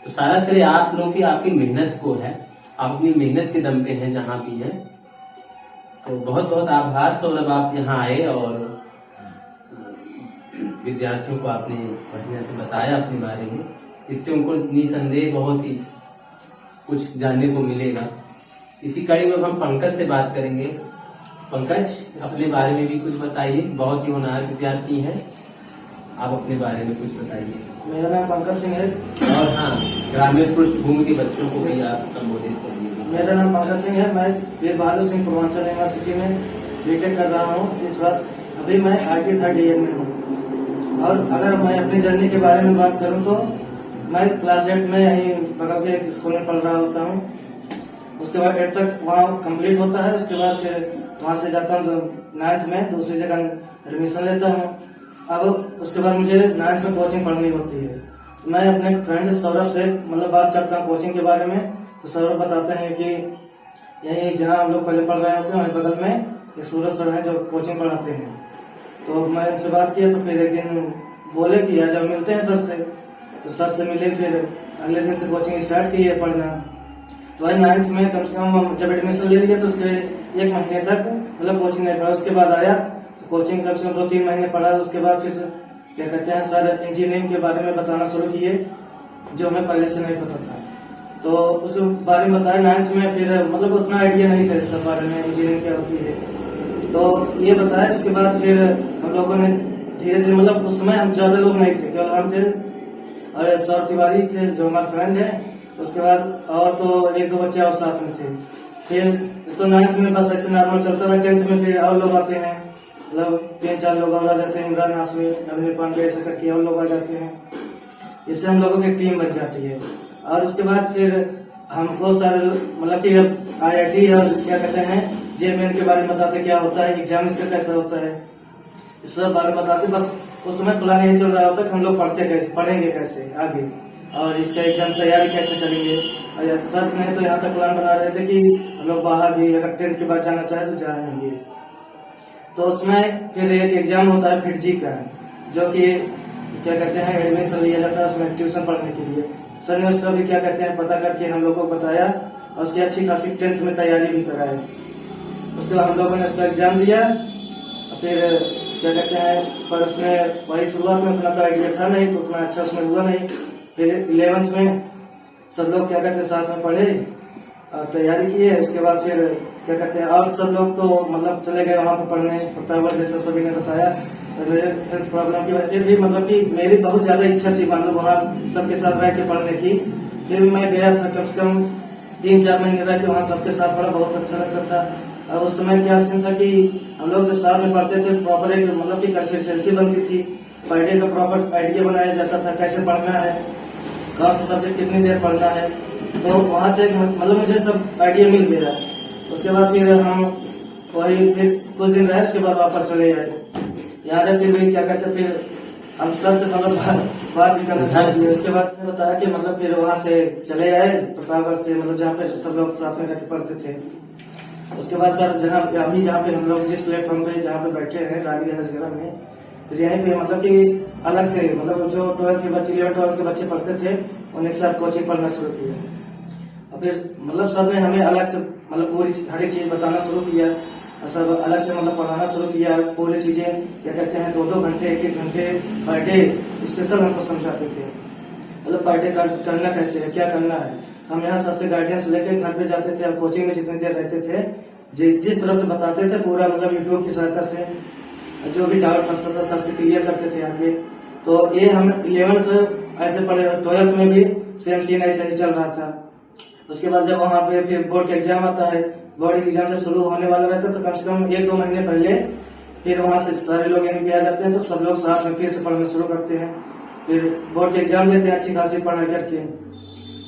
तो सारा श्रेय आप लोगों की, आपकी मेहनत को है, आप अपनी मेहनत के दम पे हैं जहां भी हैं। तो बहुत बहुत आभार सौरभ, आप यहाँ आए और विद्यार्थियों को आपने बढ़िया से बताया अपने बारे में। इससे उनको निसंदेह बहुत ही कुछ जानने को मिलेगा। इसी कड़ी में अब हम पंकज से बात करेंगे। पंकज, अपने बारे में भी कुछ बताइए, बहुत ही होनहार विद्यार्थी हैं, आप अपने बारे में कुछ बताइए। मेरा नाम पंकज सिंह है। और हाँ, ग्रामीण पृष्ठभूमि के बच्चों को भी आप संबोधित करिए। मेरा नाम पंकज सिंह है। मैं वीर बहादुर सिंह पूर्वांचल यूनिवर्सिटी में बीटेक कर रहा हूँ। इस बार अभी मैं IT थर्ड ईयर में हूँ। और अगर मैं अपनी जर्नी के बारे में बात करूँ तो मैं क्लास 8 में यहीं बगल के एक स्कूल में पढ़ रहा होता हूँ। उसके बाद 8 तक वहाँ कंप्लीट होता है। उसके बाद फिर वहाँ से जाता हूँ 9th में दूसरी जगह एडमिशन लेता हूँ। अब उसके बाद मुझे 9th में कोचिंग पढ़नी होती है। तो मैं अपने फ्रेंड सौरभ से बात करता हूँ कोचिंग के बारे में। तो सौरभ बताते हैं कि यही जहाँ हम लोग पहले पढ़ रहे होते हैं वहीं बगल में एक सूरज सर हैं जो कोचिंग पढ़ाते हैं। तो मैं उनसे बात किया तो फिर एक दिन बोले कि आज हम मिलते हैं सर से। तो सर से मिले, फिर अगले दिन से कोचिंग स्टार्ट की है पढ़ना। तो वही 9th में कम से कम जब एडमिशन ले लिया तो उसके 1 महीने तक कोचिंग नहीं पढ़ा। उसके बाद आया तो कोचिंग कम से कम 2-3 महीने पढ़ा। उसके बाद फिर क्या कहते हैं सर इंजीनियरिंग के बारे में बताना शुरू किए जो हमें पहले से नहीं पता था। तो उस बारे में बताया 9th में। फिर उतना आइडिया नहीं था इस सब बारे में इंजीनियरिंग क्या होती है। तो ये बताया। उसके बाद फिर हम लोगों ने धीरे धीरे उस समय हम ज्यादा लोग नहीं थे, केवल हम थे और सौरभ तिवारी थे जो हमारे फ्रेंड है। उसके बाद और तो 1-2 बच्चे और साथ में थे। फिर तो 9th में बस ऐसे नॉर्मल चलता रहा। 10th में फिर और लोग आते हैं, 3-4 लोग और आ जाते हैं। इमरान हाशमी, अभिनय पांडे, ऐसे करके और लोग आ जाते हैं। इससे हम लोगों की टीम बन जाती है। और उसके बाद फिर हमको सर कि IIT और क्या कहते हैं JMN के बारे में बताते क्या होता है, एग्जाम इसका कैसा होता है, इस सब बारे में बताते। बस उस समय प्लान यही चल रहा होता कि हम लोग पढ़ेंगे कैसे आगे और इसका एग्जाम तैयारी कैसे करेंगे। और सर नहीं तो यहाँ तक प्लान बना रहे थे कि हम लोग बाहर भी अगर 10th के बाद जाना चाहे तो जाएंगे। तो उसमें फिर एक एग्जाम होता है FIITJEE का, जो कि क्या कहते हैं एडमिशन लिया जाता है उसमें ट्यूशन पढ़ने के लिए। सर ने उसका भी क्या कहते हैं पता करके हम लोग को बताया और उसकी अच्छी खासी 10th में तैयारी भी कराई। उसके बाद हम लोगों ने उसका एग्जाम दिया। फिर क्या कहते हैं पर उसमें वही शुरुआत में उतना तो आइडिया था नहीं, तो उतना अच्छा उसमें हुआ नहीं। फिर 11th में सब लोग क्या कहते हैं साथ में पढ़े और तैयारी किए। उसके बाद फिर क्या कहते हैं और सब लोग तो चले गए वहाँ पर पढ़ने प्रतापगढ़, जैसा सभी ने बताया। तो मेरे हेल्थ प्रॉब्लम की वजह से भी कि मेरी बहुत ज्यादा इच्छा थी वहाँ सबके साथ रह के पढ़ने की। फिर भी मैं गया था, कम से कम 3-4 महीने रह के वहाँ सबके साथ पढ़ा, बहुत अच्छा लगता था। और उस समय क्या सीन था कि हम लोग जब साथ में पढ़ते थे प्रॉपर एक की कंसिस्टेंसी बनती थी, पर डे का प्रॉपर आइडिया बनाया जाता था कैसे पढ़ना है, कौन सा सब्जेक्ट कितनी देर पढ़ना है। तो वहाँ से मुझे सब आइडिया मिल गया। उसके बाद फिर हम वही फिर कुछ दिन रहे, उसके बाद वापस चले आए यहाँ से। फिर क्या कहते फिर हम सर से बात भी करना चाहते। उसके बाद बताया कि फिर वहाँ से चले आए प्रतापगढ़ से, जहाँ पे सब लोग साथ में रहते पढ़ते थे। उसके बाद सर जहाँ पे हम लोग जिस प्लेटफॉर्म पे जहाँ पे बैठे हैं राजगीर में, फिर यहीं पे कि अलग से जो 12th के बच्चे 11th-12th के बच्चे पढ़ते थे उन्हें साथ कोचिंग पढ़ना शुरू किया। और फिर सर ने हमें अलग से पूरी हर एक चीज बताना शुरू किया और सब अलग से पढ़ाना शुरू किया। पूरी चीजें क्या कहते हैं 2-2 घंटे 1-1 घंटे पर डे स्पेशल हमको समझाते थे। पर डे करना कैसे है, क्या करना है। हम यहाँ सर से गाइडेंस लेके घर पे जाते थे और कोचिंग में जितनी देर रहते थे जिस तरह से बताते थे पूरा यूट्यूब की सहायता से जो भी डाउट फंसता था सर से क्लियर करते थे आके। तो ये हम 11th ऐसे पढ़े, 12th में भी सेम सीन ऐसे ही चल रहा था। उसके बाद जब वहाँ पे फिर बोर्ड का एग्जाम आता है, बोर्ड एग्जाम जब शुरू होने वाला रहता है तो कम से कम 1-2 महीने पहले फिर वहाँ से सारे लोग यहीं पे आ जाते हैं। तो सब लोग साथ में फिर से पढ़ना शुरू करते हैं। फिर बोर्ड के एग्जाम देते हैं अच्छी खासी पढ़ाई करके।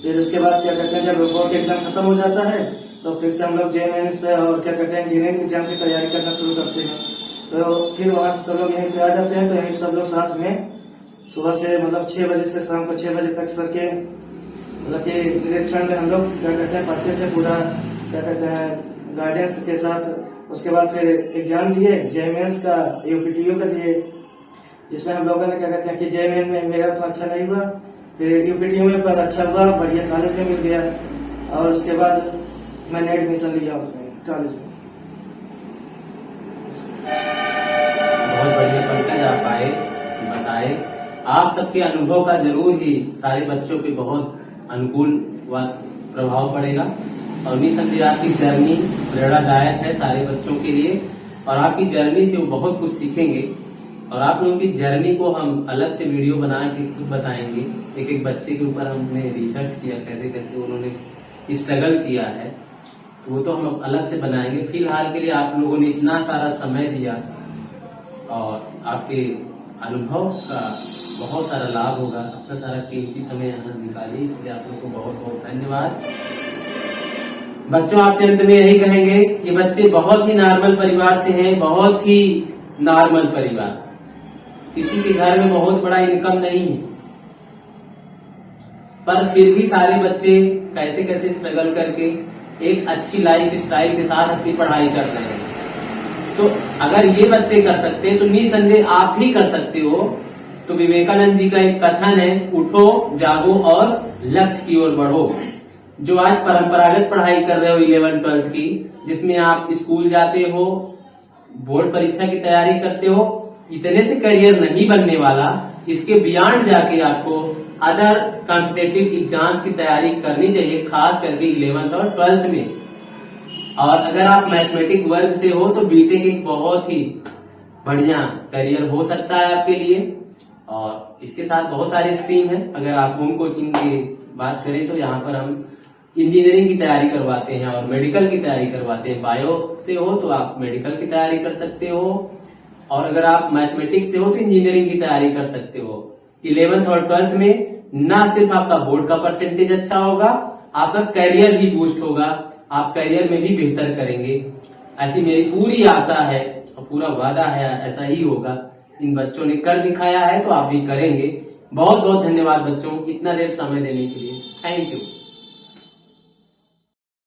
फिर उसके बाद क्या कहते हैं जब बोर्ड के एग्जाम खत्म हो जाता है तो फिर से हम लोग JMN से और क्या कहते हैं इंजीनियरिंग एग्जाम की तैयारी करना शुरू करते हैं। तो फिर वहाँ से सब लोग यहीं पे आ जाते हैं। तो यहीं सब लोग साथ में सुबह से 6 बजे से शाम को 6 बजे तक सर के कि निरीक्षण में हम लोग क्या कहते हैं पढ़ते थे पूरा क्या कहते हैं गाइडेंस के साथ। उसके बाद फिर एग्जाम दिए JMN का, UPTU का दिए, जिसमें हम लोगों ने क्या कहते हैं कि JMN में मेरा तो अच्छा नहीं हुआ, फिर UPTU में पर अच्छा हुआ, बढ़िया कॉलेज में मिल गया। और उसके बाद मैंने एडमिशन लिया उसमें कॉलेज में। बहुत बढ़िया पंकज, आप आए बताए। आप सबके अनुभव का जरूर ही सारे बच्चों पे बहुत अनुकूल प्रभाव पड़ेगा। और निसंदेह आपकी जर्नी प्रेरणादायक है सारे बच्चों के लिए, और आपकी जर्नी से वो बहुत कुछ सीखेंगे। और आप लोगों की जर्नी को हम अलग से वीडियो बना के खुद बताएंगे। एक एक बच्चे के ऊपर हमने रिसर्च किया, कैसे कैसे उन्होंने स्ट्रगल किया है, तो वो तो हम अलग से बनाएंगे। फिलहाल के लिए आप लोगों ने इतना सारा समय दिया और आपके अनुभव का बहुत सारा लाभ होगा। अपना सारा कीमती समय यहाँ निकालिए, इसलिए आप लोगों को बहुत बहुत धन्यवाद। बच्चों, आपसे अंत में यही कहेंगे, ये बच्चे बहुत ही नॉर्मल परिवार से हैं, बहुत ही नॉर्मल परिवार, किसी के घर में बहुत बड़ा इनकम नहीं है, पर फिर भी सारे बच्चे कैसे कैसे स्ट्रगल करके एक अच्छी लाइफ स्टाइल के साथ अपनी पढ़ाई कर रहे हैं। तो अगर ये बच्चे कर सकते हैं तो निसंदेह आप भी कर सकते हो। तो विवेकानंद जी का एक कथन है, उठो जागो और लक्ष्य की ओर बढ़ो। जो आज परंपरागत पढ़ाई कर रहे हो 11वीं 12वीं की, जिसमें आप स्कूल जाते हो, बोर्ड परीक्षा की तैयारी करते हो, इतने से करियर नहीं बनने वाला। इसके बियॉन्ड जाके आपको अदर कॉम्पिटेटिव एग्जाम्स की तैयारी करनी चाहिए, खास करके 11वीं और 12वीं में। और अगर आप मैथमेटिक वर्ग से हो तो बीटेक एक बहुत ही बढ़िया करियर हो सकता है आपके लिए। और इसके साथ बहुत सारे स्ट्रीम है। अगर आप होम कोचिंग की बात करें तो यहाँ पर हम इंजीनियरिंग की तैयारी करवाते हैं और मेडिकल की तैयारी करवाते हैं। बायो से हो तो आप मेडिकल की तैयारी कर सकते हो, और अगर आप मैथमेटिक्स से हो तो इंजीनियरिंग की तैयारी कर सकते हो। 11वीं और 12वीं में ना सिर्फ आपका बोर्ड का परसेंटेज अच्छा होगा, आपका करियर भी बूस्ट होगा, आप करियर में भी बेहतर करेंगे। ऐसी मेरी पूरी आशा है और पूरा वादा है, ऐसा ही होगा। इन बच्चों ने कर दिखाया है तो आप भी करेंगे। बहुत बहुत धन्यवाद बच्चों, इतना देर समय देने के लिए। Thank you.